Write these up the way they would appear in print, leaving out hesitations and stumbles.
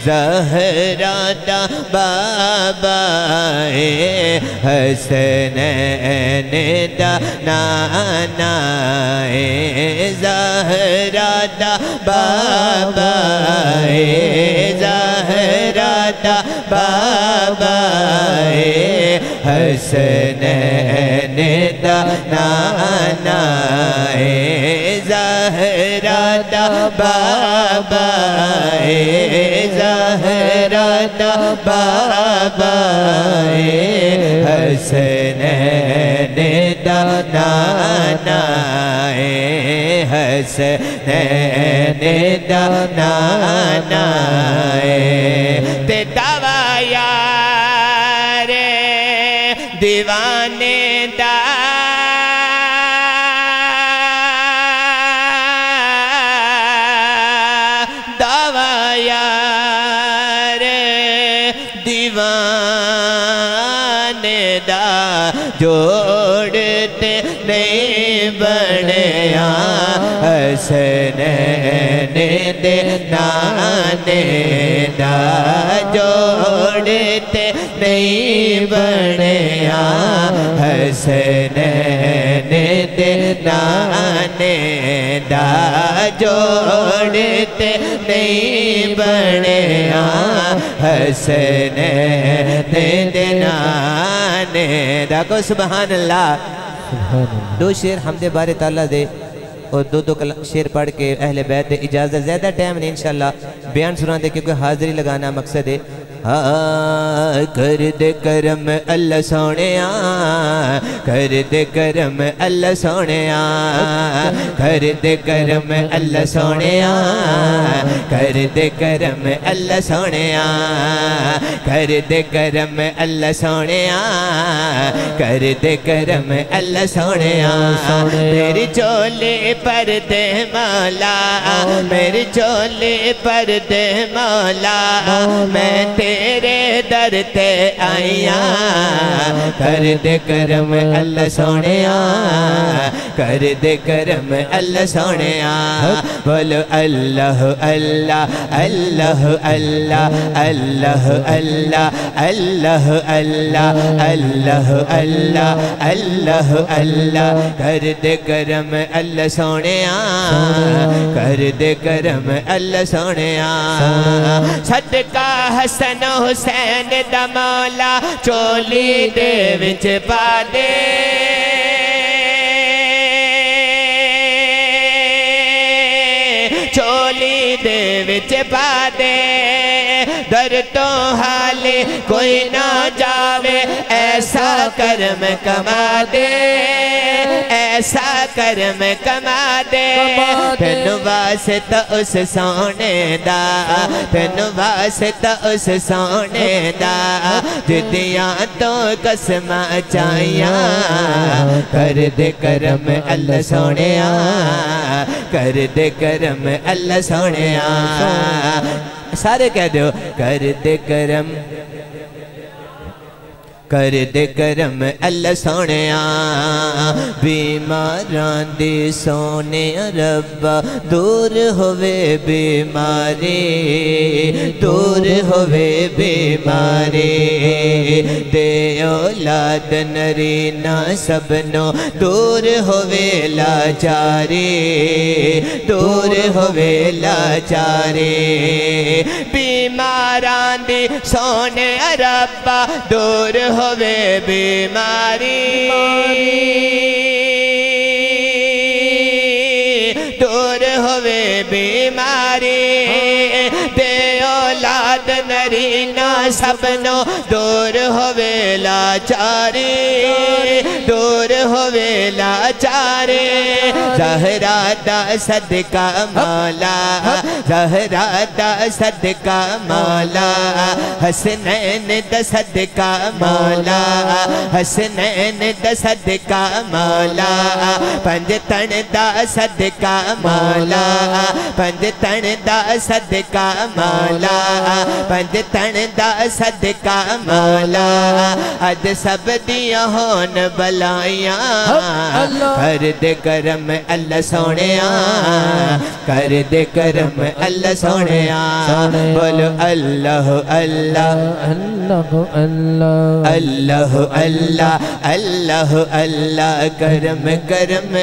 ज़हरा दा बाबा हसनैन दा नाना ज़हरा दा बाबा ज़हरा दा बाबा हसनैन दा नाना ज़हरा दा बाबा ज़हरा दा बाबा हसनैन दा नाना हसनैन दा नाना ते दवाया रे दीवाने दा दवाया रे दीवाने दा जोड़ते नहीं बनिया हसनैन दे नाने दा जोड़ते नहीं बनिया हसनैन दे नाने दा जोड़ते नहीं बनिया हसनैन दे नाने दा को सुभान अल्लाह। दो शेर हमदे बारे ताला दे और दो शेर पढ़ के अहले बैत दे इजाज़त, ज़्यादा टाइम नहीं इंशाल्लाह बयान सुना दे क्योंकि हाज़री लगाना मकसद है। कर दे करम अल्लाह सोने कर दे करम अल्लाह सोने कर दे करम अल्लाह सोने कर दे करम अल्लाह सोने कर दे करम अल्लाह सोने कर दे करम अल्लाह सोने मेरी चोली पर दे मौला मेरी चोली पर दे मौला मैं तेरे दर ते आईया कर दे करम अल्लाह सोने कर दे करम अल्लाह सोने बोलो अल्लाह अल्लाह अल्लाह अल्लाह अल्लाह अल्लाह अल्लाह अल्लाह अल्लाह अल्लाह अल्लाह अल्लाह कर दे करम अल्लाह सोने कर दे करम अल्लाह सोने सदका हसन हुसैन दा मौला चोली दे विच पा दे चोली दे विच पा दे दर तो हाले कोई ना जावे ऐसा कर्म कमा दे ऐसा कर्म कमा दे तेनु वास्ता उस सोने दा तेनु वास्ता उस सोने दा जिदिया तो कसम चाहिया कर दे करम अल्लाह सोने कर दे करम अल्लाह सोने सारे कह दो कर दे करम कर दे करम अल्लाह सोने बीमारां दी सोने रब्बा दूर होवे बीमारी दूर होवे बीमारी दे औलाद नरीना सबनो दूर होवे लाचारी दूर होवे लाचारी बीमारां दी सोने रब्बा दूर होवे बीमारी दूर होवे बीमारी दे औलाद नरीना सबनो दूर होवे लाचारी दूर होवे लाचारी ज़हरा दा सदका मौला ज़हरा दा सदका मौला हसनैन दा सदका मौला हसनैन दा सदका मौला पंज तन दा सदका मौला पंज तन दा सदका मौला पंज तन दा सदका मौला अज सब दिया होन बलाइया कर दे करम अल्लाह सोनिया कर दे करम अल्लाह सोनिया बोलो अल्लाह अल्लाह अल्लाह अल्लाह अल्लाह अल्लाह अल्लाह करम करम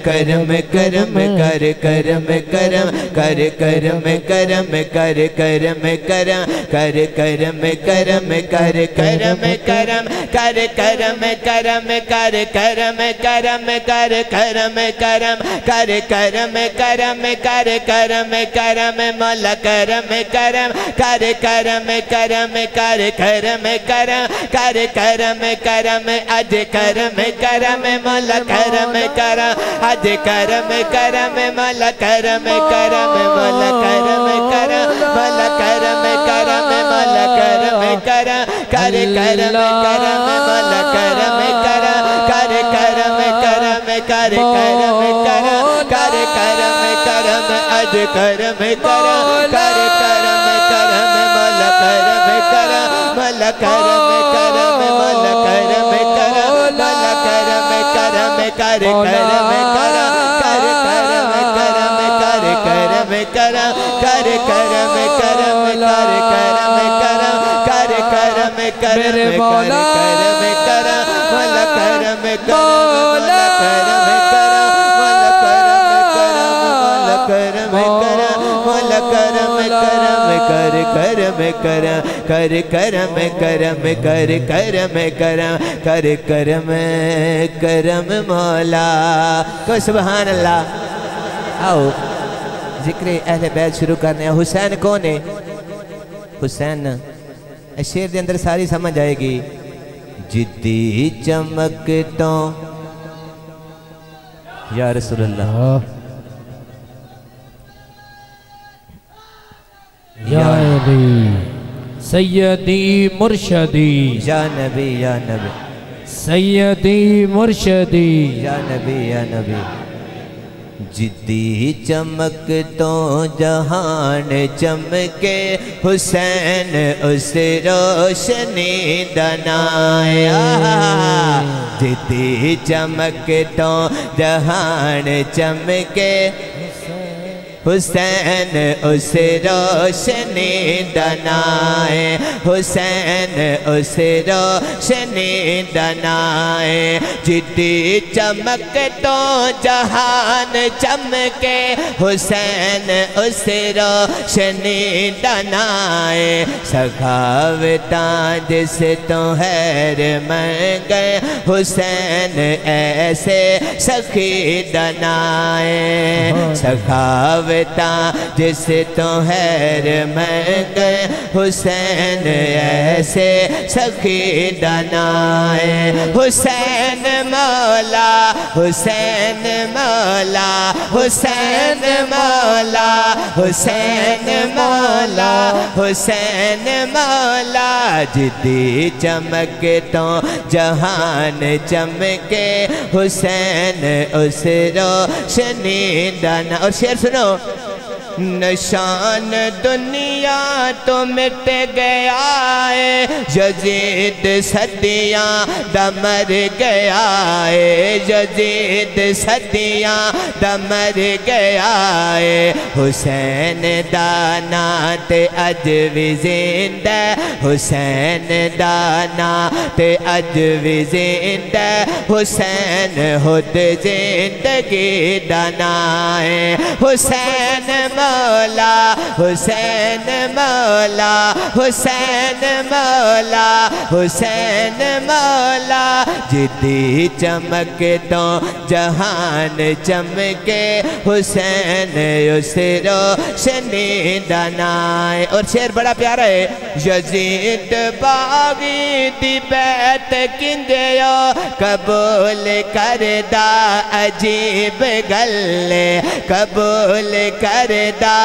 करम करम कर करम करम कर करम करम कर करम करम कर करम करम कर करम करम कर करम करम कर करम करम कर करम करम कर करम करम कर करम करम मौला करम करम कर करम करम कर करम करम कर करम करम अज करम करम मौला करम करम अज करम करम मौला करम करम मौला करम करम मौला करम करम मौला करम करम कर करम करम मौला करम करम कर करम करम कर करम करम कर करम करम अज करम करम कर करम करम मौला करम करम मौला करम करम मौला करम करम मौला करम करम कर करम करम कर करम करम कर करम करम कर करम करम कर करम करम कर करम करम कर करम करम मौला करम करम मौला करम करम मौला करम करम मौला करम करम कर करम करम कर करम करम कर करम करम कर करम करम मौला को सुभान अल्लाह। आओ जिक्र अहले बैत शुरू करने। हुसैन कौन है? हुसैन शेर के अंदर सारी समझ आएगी। जिद्दी चमक तो या रसूल अल्लाह या नबी सैयदी मुर्शदी या नबी सैयदी मुर्शदी या नबी जिद्दी चमक तो जहान चमके हुसैन उस रोशनी दनाया जिद्दी चमक तो जहान चमके हुसैन उस रोशनी दनाए हुसैन उस रोशनी दनाए जिद्दी चमक तो जहान चमके हुसैन उस रोशनी दनाए सखावता जिस तो हैर मैं गए हुसैन ऐसे सखी दनाए सखाव जिसे तो हैर मैं गए हुसैन ऐसे सखी दनाए हुसैन मौला हुसैन मौला हुसैन मौला हुसैन मौला हुसैन मौला जिद्दी चमक तो जहान चमके हुसैन उस रोशनी दना। और शेर सुनो। निशान दुनिया तो मिट गया है यजीद सदियाँ दमर गया है यजीद सदियाँ दमर गया है हुसैन दाना ते अज भी जिंदा हुसैन दाना ते अज भी जिंदा हुसैन खुद जिंदगी दाना है हुसैन मौला हुसैन मौला हुसैन मौला हुसैन मौला जिद्दी चमक तो जहान चमके हुसैन उस रोशनी दनाए। और शेर बड़ा प्यारा है। यजीद बागी दी बैत किंजयो कबूल करदा अजीब गल्ले कबूल करदा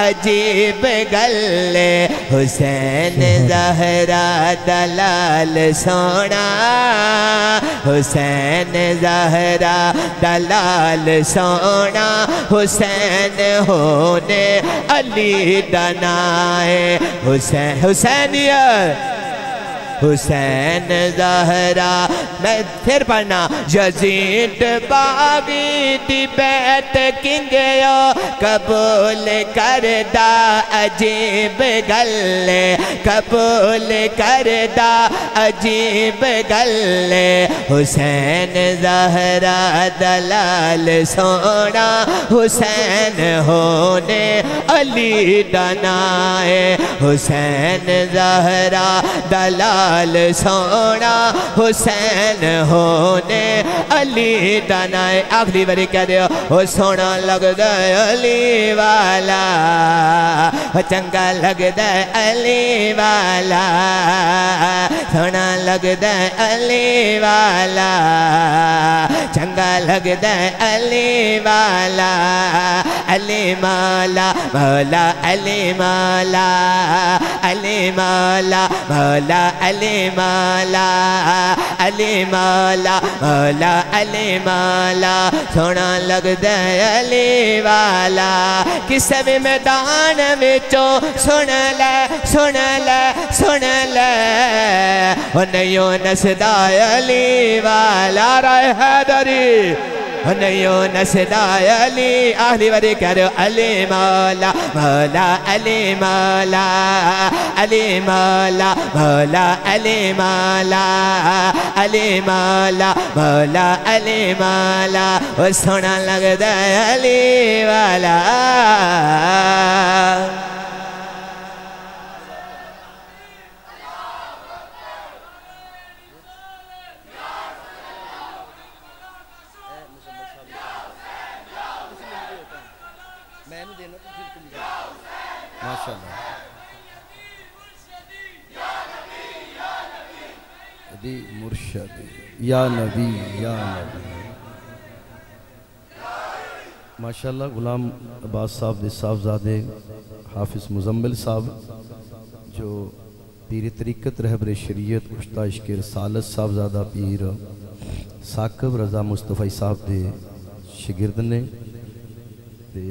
अजीब गल्ले हुसैन ज़हरा दलाल सोना, हुसैन ज़हरा दलाल सोना, हुसैन होने अली दनाए, हुसैन हुसैनियत हुसैन ज़हरा। मैं फिर पढ़ना, यजीद बागी दी बैत किंगयो कबूल करदा अजीब गल्ले, कबूल करदा अजीब गल्ले, हुसैन ज़हरा दलाल सोना, हुसैन होने अली दनाए, हुसैन ज़हरा दलाल सोना, हुसैन होने अली दनाए। आखिरी बारी कह दो, हो सोना लगदा अली वाला, चंगा लगदा अली वाला, सोना लगदा अली वाला, चंगा लगदा अली वाला, अली माला मौला अली माला, अली माला मौला अली माला, अली माला मौला अली माला, सोना लगदा अली वाला। किसे भी मैदान विचों सुन ले सुन ले सुन ले, ओ नहीं नसदा अली वाला, राय हैदरी नहीं नसदा अली। आखिरी बारी कह रहे हो, अली मौला मौला अली मौला, अली मौला मौला अली मौला, अली मौला मौला अली मौला, वो सोना लगदा अली वाला। मुर्शदी या नबी या नबी। माशाअल्लाह गुलाम अब्बास साहब दे साहबजादे हाफिज मुजम्मिल साहब, जो पीर तरीक़त रहबर शरीयत उस्ताद इश्क़ रसालत साहबजादा पीर साकिब रज़ा मुस्तफ़ा साहब दे शागिर्द ने, ते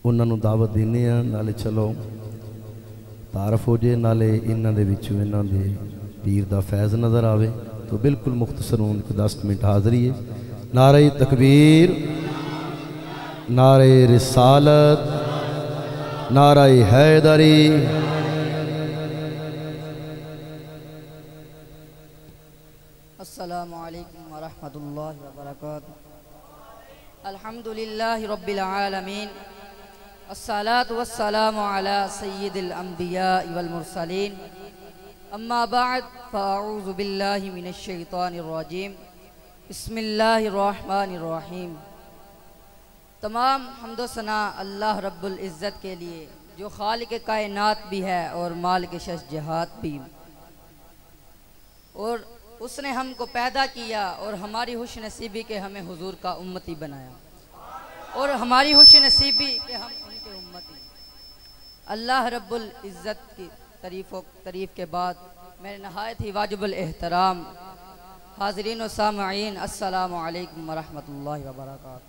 उन्होंने दावत देने आ, नाले चलो तारफ हो जाए, नाले इन्हों दे विचों इन्हों दे पीर दा फैज़ नज़र आवे। तो बिल्कुल मुख्तसर 10 मिनट हाज़री है। नारे तकबीर, नारे रिसालत, नारे हैदरी। अस्सलामु अलैकुम व रहमतुल्लाहि व बरकातुहू। अल्हम्दुलिल्लाहि रब्बिल आलमीन, अस्सलातु वस्सलामु अला सय्यिदिल अंबिया वल मुरसलीन, अम्मा बाद फ़अऊज़ु बिल्लाहि मिनश शैतानिर रजीम, बिस्मिल्लाहिर रहमानिर रहीम। तमाम हम्दो सना अल्लाह रब्बुल इज़्ज़त के लिए, जो खालिक कायनात भी है और मालिक शज़्ज़हात भी, और उसने हमको पैदा किया और हमारी खुश नसीबी के हमें हुजूर का उम्मती बनाया, और हमारी खुश नसीबी के हम उनके उम्मती। अल्लाह रब्बुल इज़्ज़त की तारीफ़ के बाद मेरे नहायत ही वाजिबुल एहतराम हाज़रीन व सामईन, अस्सलामु अलैकुम व रहमतुल्लाहि व बरकातुहू।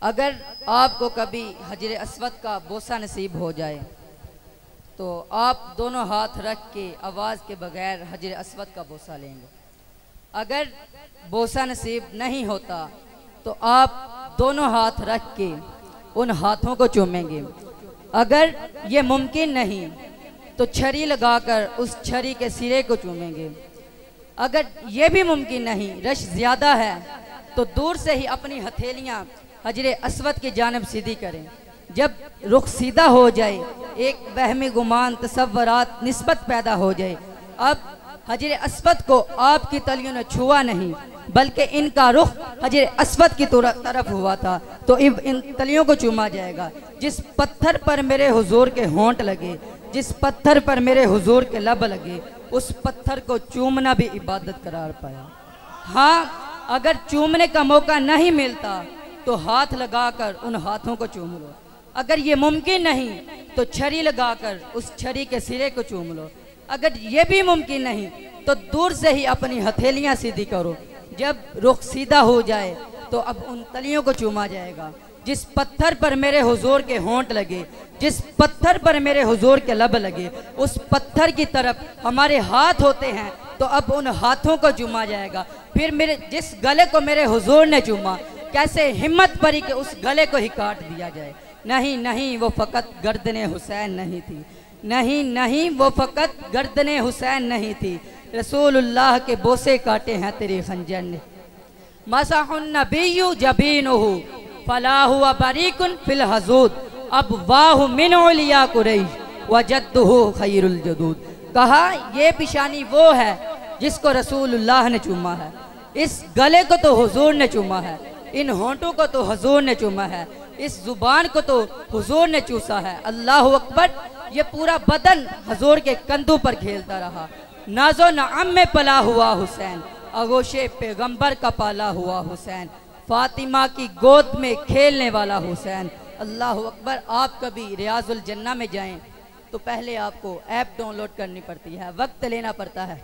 अगर आपको कभी हजर अस्वद का बोसा नसीब हो जाए तो आप दोनों हाथ रख के आवाज़ के बगैर हजर अस्वद का बोसा लेंगे। अगर बोसा नसीब नहीं होता तो आप दोनों हाथ रख के उन हाथों को चूमेंगे। अगर ये मुमकिन नहीं तो छरी लगाकर उस छरी के सिरे को चूमेंगे। अगर ये भी मुमकिन नहीं, रश ज़्यादा है, तो दूर से ही अपनी हथेलियाँ हजर अस्वद की जानिब सीधी करें। जब रुख सीधा हो जाए, एक वहमी गुमान तसव्वुरात निस्बत पैदा हो जाए, अब हजर अस्वद को आपकी तलियों ने छुआ नहीं बल्कि इनका रुख हजर अस्वद की तरफ हुआ था, तो इन तलियों को चूमा जाएगा। जिस पत्थर पर मेरे हुजूर के होंठ लगे, जिस पत्थर पर मेरे हुजूर के लब लगे, उस पत्थर को चूमना भी इबादत करार पाया। हाँ, अगर चूमने का मौका नहीं मिलता तो हाथ लगाकर उन हाथों को चूम लो। अगर ये मुमकिन नहीं तो छरी लगाकर उस छरी के सिरे को चूम लो। अगर ये भी मुमकिन नहीं तो दूर से ही अपनी हथेलियां सीधी करो। जब रुख सीधा हो जाए तो अब उन तलियों को चूमा जाएगा। जिस पत्थर पर मेरे हुजूर के होंठ लगे, जिस पत्थर पर मेरे हुजूर के लब लगे, उस पत्थर की तरफ हमारे हाथ होते हैं, तो अब उन हाथों को चूमा जाएगा। फिर मेरे जिस गले को मेरे हुजूर ने चूमा, कैसे हिम्मत पड़ी कि उस गले को ही काट दिया जाए। नहीं नहीं, वो फ़कत गर्दने हुसैन नहीं थी। नहीं नहीं, वो फ़कत गर्दने हुसैन नहीं थी। रसूलुल्लाह के बोसे काटे हैं तेरे खंजर ने। मसहुन नबिय्यु जबीनुहु फलाहु व बरीकुन फिल हजूद अब वाहु मिन उलिया कुरैश व जद्दुहु खैरुल जदूद। कहा ये पेशानी वो है जिसको रसूलुल्लाह ने चूमा है, इस गले को तो हुजूर ने चूमा है, इन होंठों को तो हुजूर ने चूमा है, इस जुबान को तो हुजूर ने चूसा है। अल्लाह अकबर। ये पूरा बदन हुजूर के कंधों पर खेलता रहा। नाजो नअम में पला हुआ हुसैन, आगोशे पैगंबर का पाला हुआ हुसैन, फातिमा की गोद में खेलने वाला हुसैन। अल्लाह अकबर। आप कभी रियाजुल जन्ना में जाएं तो पहले आपको ऐप डाउनलोड करनी पड़ती है, वक्त लेना पड़ता है,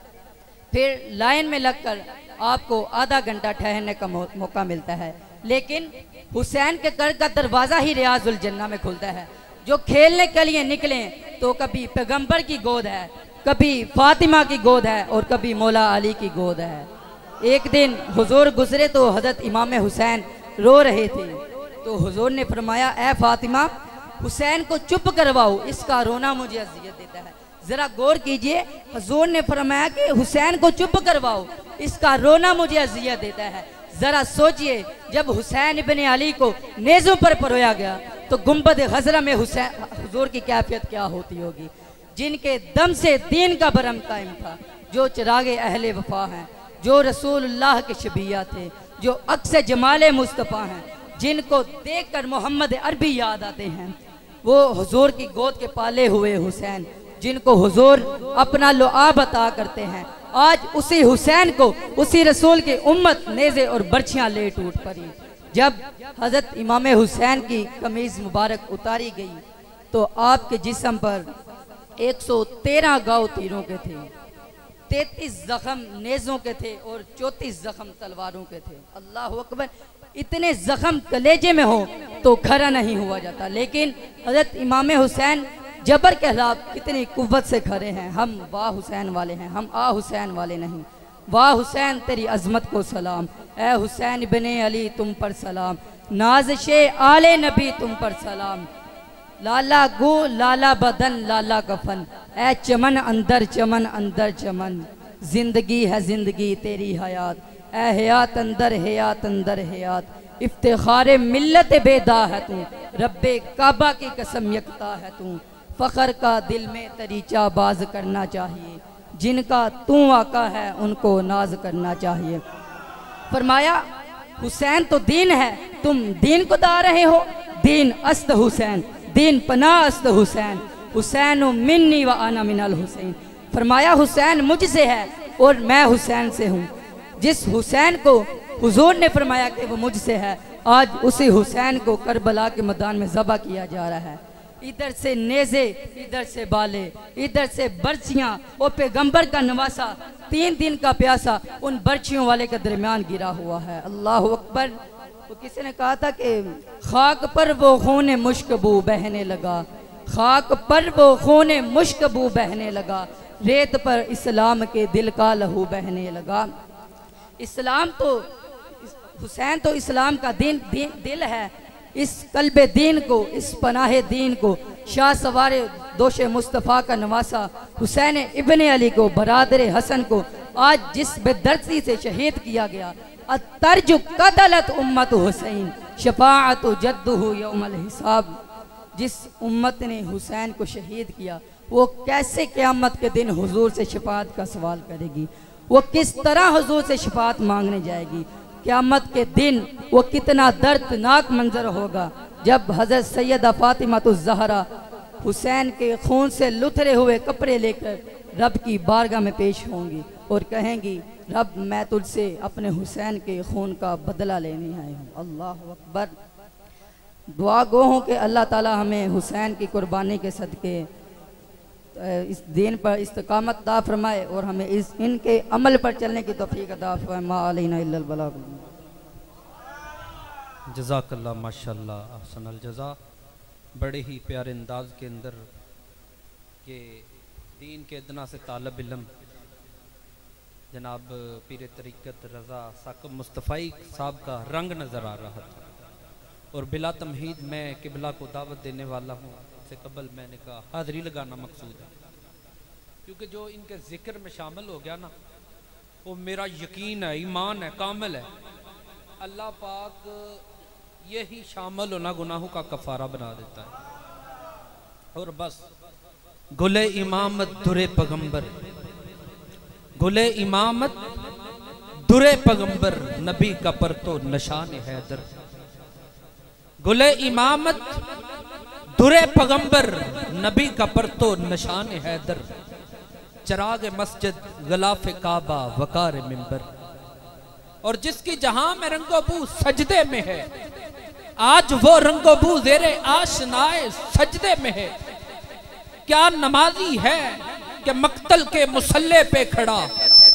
फिर लाइन में लगकर आपको आधा घंटा ठहरने का मौका मिलता है। लेकिन हुसैन के घर का दरवाज़ा ही रियाजुल जन्ना में खुलता है। जो खेलने के लिए निकले तो कभी पैगंबर की गोद है, कभी फातिमा की गोद है और कभी मौला अली की गोद है। एक दिन हुजूर गुजरे तो हजरत इमाम हुसैन रो रहे थे, तो हुजूर ने फरमाया, ए फातिमा, हुसैन को चुप करवाओ, इसका रोना मुझे अजियत देता है। ज़रा गौर कीजिए, हुजूर ने फरमाया कि हुसैन को चुप करवाओ, इसका रोना मुझे अजियत देता है। ज़रा सोचिए, जब हुसैन इब्ने अली को नेज़ों पर परोया गया तो गुंबद ग़ज़रा में हुसैन हुजूर की कैफियत क्या होती होगी। जिनके दम से दीन का भरम कायम था, जो चिरागे अहले वफा हैं, जो रसूलुल्लाह के शबिया थे, जो अक्स जमाले मुस्तफ़ा हैं, जिनको देखकर मोहम्मद अरबी याद आते हैं, वो हुजूर की गोद के पाले हुए हुसैन, जिनको हुजूर अपना लुआब अता करते हैं। आज उसी हुसैन को, उसी रसूल की उम्मत नेज़े और बर्छियाँ ले टूट पड़ी। जब हज़रत इमाम हुसैन की कमीज़ मुबारक उतारी गई तो आपके जिस्म पर 113 घाव तीरों के थे, 33 जख्म नेज़ों के थे और 34 जख्म तलवारों के थे। अल्लाह अकबर। इतने जख्म कलेजे में हो तो खड़ा नहीं हुआ जाता, लेकिन हज़रत इमाम हुसैन जबर के खिलाफ कितनी कुव्वत से खड़े हैं। हम वाह हुसैन वाले हैं, हम आ हुसैन वाले नहीं। वाह हुसैन तेरी अजमत को सलाम, ए हुसैन इब्ने अली तुम पर सलाम, नाज़शे आले नबी तुम पर सलाम, लाला गो लाला बदन लाला कफन, ए चमन अंदर चमन, जिंदगी है जिंदगी तेरी हयात, ए हयात अंदर हयात, इफ्तिखार मिल्लत बेदा है तू, रब्बे काबा की कसम यकता है तू, फ़ख्र का दिल में तरीचा बाज करना चाहिए, जिनका तू आका है उनको नाज करना चाहिए। फरमाया हुसैन तो दीन है, तुम दीन को दा रहे हो, दीन अस्त हुसैन, दीन पना अस्त हुसैन, हुसैन मिन्नी व आना मिनल हुसैन। फरमाया हुसैन मुझसे है और मैं हुसैन से हूँ। जिस हुसैन को हुजूर ने फरमाया कि वो मुझसे है, आज उसी हुसैन को करबला के मैदान में ज़बह किया जा रहा है। इधर से नेज़े, इधर से बाले, इधर से बर्छियाँ, वो पैगंबर का नवासा 3 दिन का प्यासा उन बर्छियों वाले के दरमियान गिरा हुआ है। अल्लाह अकबर। तो किसी ने कहा था कि खाक पर वो खून मुश्कबू बहने लगा, खाक पर वो खून मुश्कबू बहने लगा, रेत पर इस्लाम के दिल का लहू बहने लगा। इस्लाम तो हुसैन तो इस्लाम का दिल है। इस कल्बे दीन को, इस पनाहे दीन को, शाह सवारे दोशे मुस्तफ़ा का नवासा हुसैन इब्ने अली को, बरादर हसन को आज जिस बेदर्दी से शहीद किया गया, अतर्जु कदलत उम्मत हुसैन शफाअत जद्दुहु यौमल हिसाब। जिस उम्मत ने हुसैन को शहीद किया वो कैसे क़यामत के दिन हुजूर से शफाअत का सवाल करेगी, वो किस तरह हुजूर से शफाअत मांगने जाएगी। क़यामत के दिन वो कितना दर्दनाक मंजर होगा जब हज़रत सैयदा फ़ातिमा ज़हरा हुसैन के खून से लुथरे हुए कपड़े लेकर रब की बारगाह में पेश होंगी और कहेंगी, रब मैं तुझसे अपने हुसैन के खून का बदला लेने आई हूँ। अल्लाह अकबर। दुआ गो हूँ कि अल्लाह ताला हमें हुसैन की कुर्बानी के सदक़े इस दीन पर इस्तकामत अता फरमाए और हमें इनके अमल पर चलने की तौफीक अता फरमाए। मा अलैना इल्लल बलाग। जज़ाकल्लाह माशाअल्लाह अहसनल जज़ा। बड़े ही प्यारे अंदाज के अंदर ये दीन के अदना से तालब इल्म जनाब पीर तरीक़त रज़ा साकिब मुस्तफ़ाई साहब का रंग नज़र आ रहा था और बिला तमहीद मैं किबला को दावत देने वाला हूँ। से कबल मैंने कहा हाज़री लगाना मकसूद है, क्योंकि जो इनके ज़िक्र में शामिल हो गया ना वो मेरा यकीन है, ईमान है, कामिल है। अल्लाह पाक यही शामिल होना गुनाहों का कफ़ारा बना देता है। और बस गुले इमामत दुरे पैगंबर, गुले इमामत दुरे पैगंबर नबी का पर तो निशान हैदर। गुले इमामत दुरे पैगंबर नबी का पर तो निशान हैदर। चराग मस्जिद गलाफ काबा वकार मिंबर। और जिसकी जहां में रंगोबू सजदे में है, आज वो रंगोबू ज़ेरे आशनाए सजदे में है। क्या नमाजी है कि मक्तल के मुसल्ले पे खड़ा,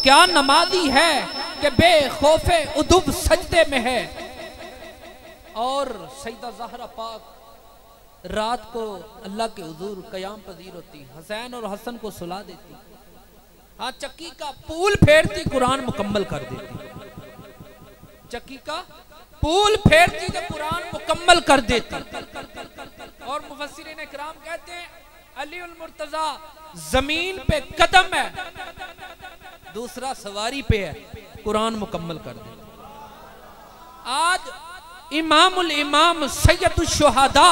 क्या नमाजी है कि बेखौफे उदुब सजदे में है। और सईदा ज़हरा पाक रात को अल्लाह के हुजूर क़याम पजीर होती, हुसैन और हसन को सुला देती, हाँ चक्की का पूल फेरती, कुरान मुकम्मल कर देती। चक्की का पूल फेरती तो कुरान मुकम्मल कर देती। और मुफस्सिरीन इकराम कहते हैं अली उल मुर्तजा जमीन पे कदम है, दूसरा सवारी पे है, कुरान मुकम्मल कर देती। आज इमामुल इमाम सैयदुश शुहदा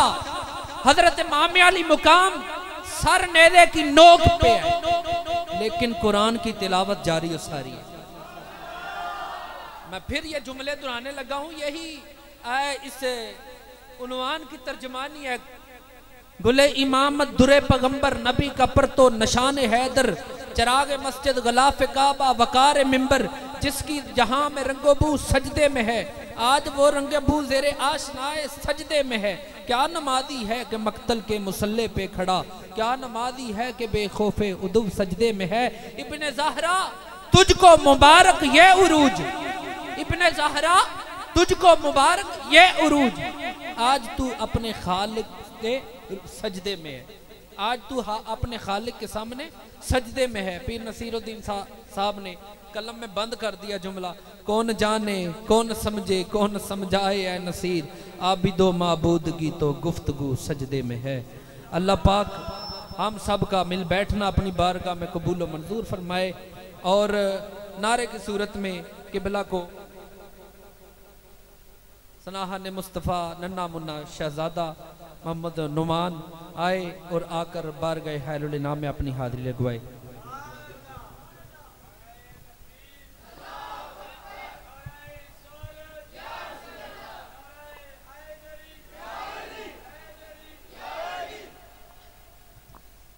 हजरत इमाम अली मुकाम सर नेज़े की नोक पे है, लेकिन कुरान की तिलावत जारी और सारी है। मैं फिर ये जुमले दोहराने लगा हूं, यही इस उन्वान की तर्जमानी है। गुले इमामत दुरे पैगंबर नबी का पर तो निशान हैदर। चराग मस्जिद गलाफ काबा वकार मिंबर। जिसकी जहां में रंगोबू सजदे में है, आज वो रंगोबू ज़ेरे आशनाए सजदे में है। क्या नमाजी है कि मक्तल के मुसल्ले पे खड़ा, क्या नमाजी है कि बेखौफे उदुब सजदे में है। इब्ने ज़हरा तुझको मुबारक ये उरूज, इब्ने ज़हरा तुझको मुबारक ये उरूज। आज तू अपने खालिक के सजदे में है, आज तू अपने खालिक के सामने सजदे में है। पीर नसीरुद्दीन साहब ने कलम में बंद कर दिया जुमला, कौन जाने कौन समझे कौन समझाए ऐ नसीर, आबिदो माबूदगी तो गुफ्तगू सजदे में है। अल्लाह पाक हम सब का मिल बैठना अपनी बारगाह में कबूल व मंजूर फरमाए। और नारे की सूरत में किबला को सनाहन मुस्तफ़ा नन्ना मुन्ना शहजादा मोहम्मद नुमान आए और आकर बारगाह हैलुल इनाम में अपनी हाजिरी लगवाए।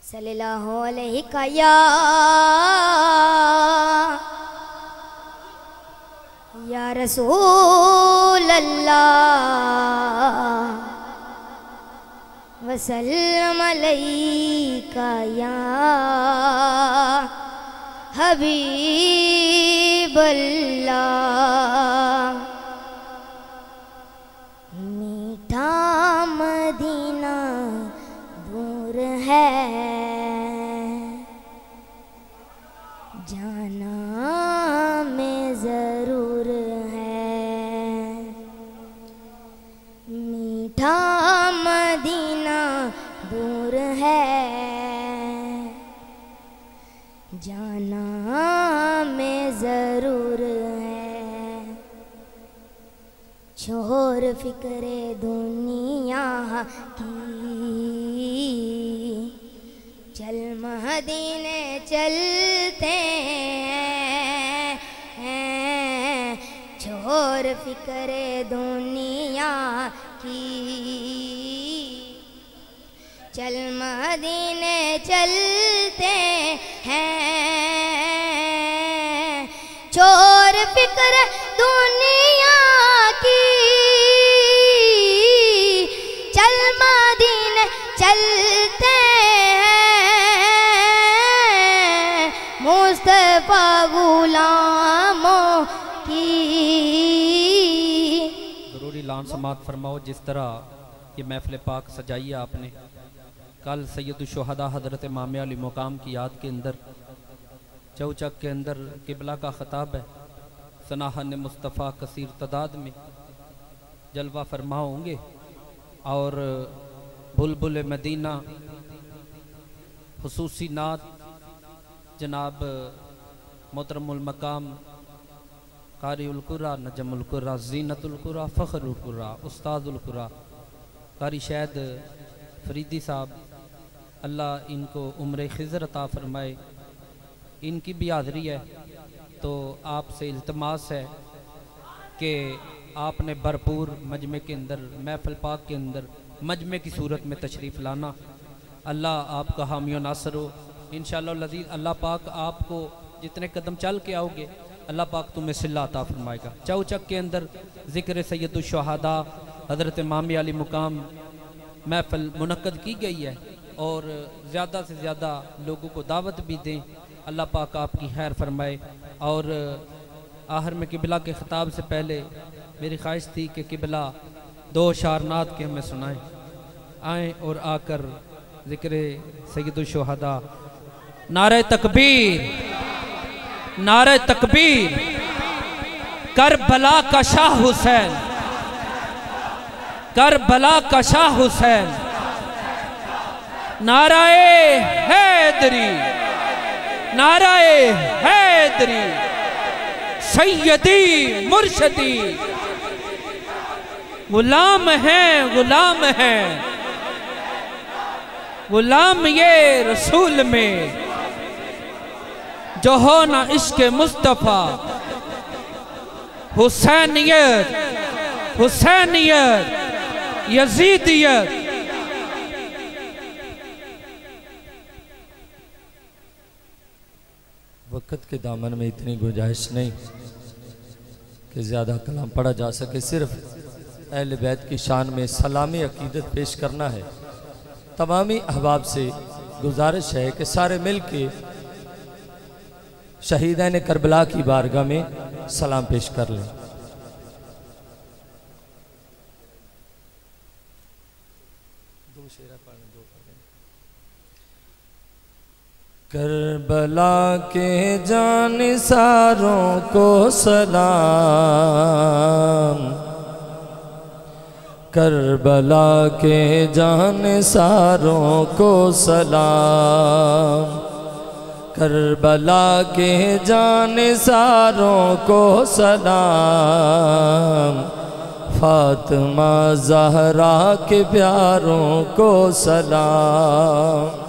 सल्लल्लाहु अलैहि या रसूल अल्लाह वसल्लम अलैका या हबीब अल्लाह। मीठा मदीना दूर है, जाना में ज़रूर है। मीठा मदीना दूर है, जाना में ज़रूर है। छोड़ फिक्रे दुनिया की, चल मदीने चलते हैं। छोड़ फिक्रे दुनिया की, चल मदीने चलते हैं। छोड़ फिक्र दुनिया की, चलते हैं मुस्तफा गुलामों की। ज़रूरी लान समात फरमाओ। जिस तरह ये महफिल पाक सजाई है आपने, कल सैयदुल शुहदा हज़रत इमाम अली मुकाम की याद के अंदर चौचक के अंदर किबला का ख़ताब है। सनाहन मुस्तफ़ा कसीर तादाद में जलवा फरमा होंगे और बुलबुल मदीना खुसूसी नात जनाब मोहतरमुल मकाम कारिउल कुरा नजमुल कुरा ज़ीनतुल कुरा फ़ख्रुल कुरा उस्तादुल कुरा कारी शायद फरीदी साहब, अल्लाह इनको उम्र खिज़र अता फरमाए। इनकी भी हाज़री है, तो आपसे इल्तमास है कि आपने भरपूर मजमे के अंदर महफिल पाक के अंदर मजमे की सूरत में तशरीफ़ लाना। अल्लाह आपका हामी व नासर हो इंशाअल्लाह लज़ीज़। अल्लाह पाक आपको जितने कदम चल के आओगे अल्लाह पाक तुम्हें सिला अता फरमाएगा। चौचक के अंदर ज़िक्र सैयदुल शुहदा हज़रत इमाम अली मुकाम महफिल मुनक्कद की गई है और ज़्यादा से ज़्यादा लोगों को दावत भी दें। अल्लाह पाक आपकी खैर फरमाए। और आखिर में किबला के ख़िताब से पहले मेरी ख्वाहिश थी कि किबला दो शारनात के हमें सुनाएं। आएँ और आकर ज़िक्र सैयदुल शुहदा। नारे तकबीर, नारे तकबीर, करबला का शाह हुसैन, करबला का शाह हुसैन। नाराए हैदरी, नाराए हैदरी, सैयदी मुर्शदी। गुलाम हैं, गुलाम हैं, गुलाम ये रसूल में जो हो ना इश्क मुस्तफ़ा। हुसैनियत, हुसैनियत, यजीदियत। वक़्त के दामन में इतनी गुंजाइश नहीं कि ज़्यादा कलाम पढ़ा जा सके। सिर्फ अहले बैत की शान में सलामी अकीदत पेश करना है। तमामी अहबाब से गुजारिश है कि सारे मिल के शहीदैन करबला की बारगाह में सलाम पेश कर लें। करबला के जानिसारों को सलाम, करबला के जानिसारों को सलाम, करबला के जानिसारों को सलाम, फातिमा ज़हरा के प्यारों को सलाम।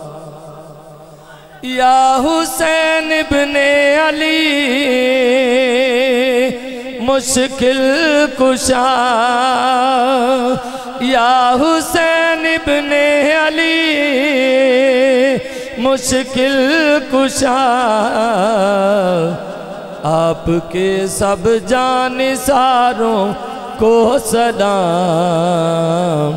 या हुसैन इब्ने अली मुश्किल कुशा, या हुसैन इब्ने अली मुश्किल कुशा। आपके सब जानिसारों को सलाम,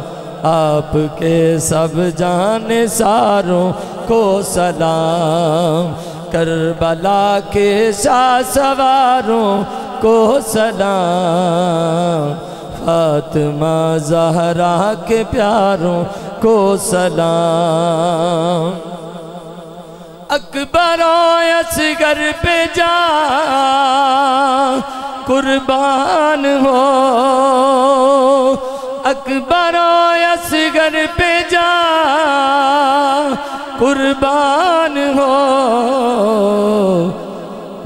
आपके सब जानिसारों को सलाम, करबला के शाह सवारों को सलाम, फातिमा ज़हरा के प्यारों को सलाम। अकबर असगर पे जा कुर्बान हो, अकबर असगर पे जा कुर्बान हो।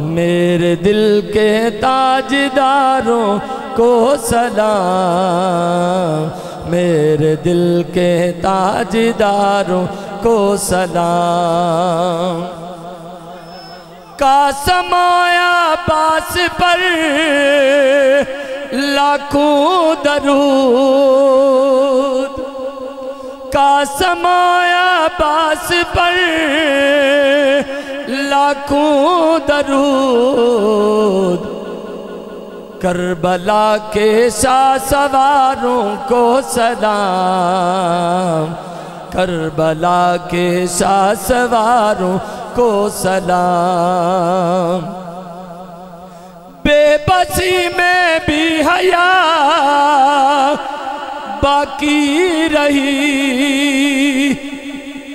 मेरे दिल के ताजदारों को सलाम, मेरे दिल के ताजदारों को सलाम। कासम आया पास पर लाखों दरूद, कासम आया पास पर लाखों दरूद। करबला के शाह सवारों को सलाम, करबला के शाह सवारों को सलाम। बेबसी में भी हया बाकी रही,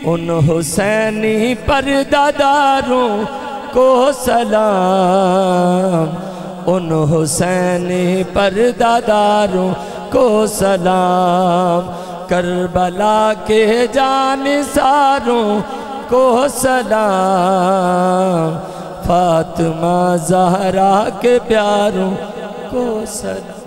उन हुसैनी परदादारों को सलाम। उन हुसैनी परदादारों को सलाम। करबला के जानिसारों को सलाम। फातिमा ज़हरा के प्यारों को सलाम।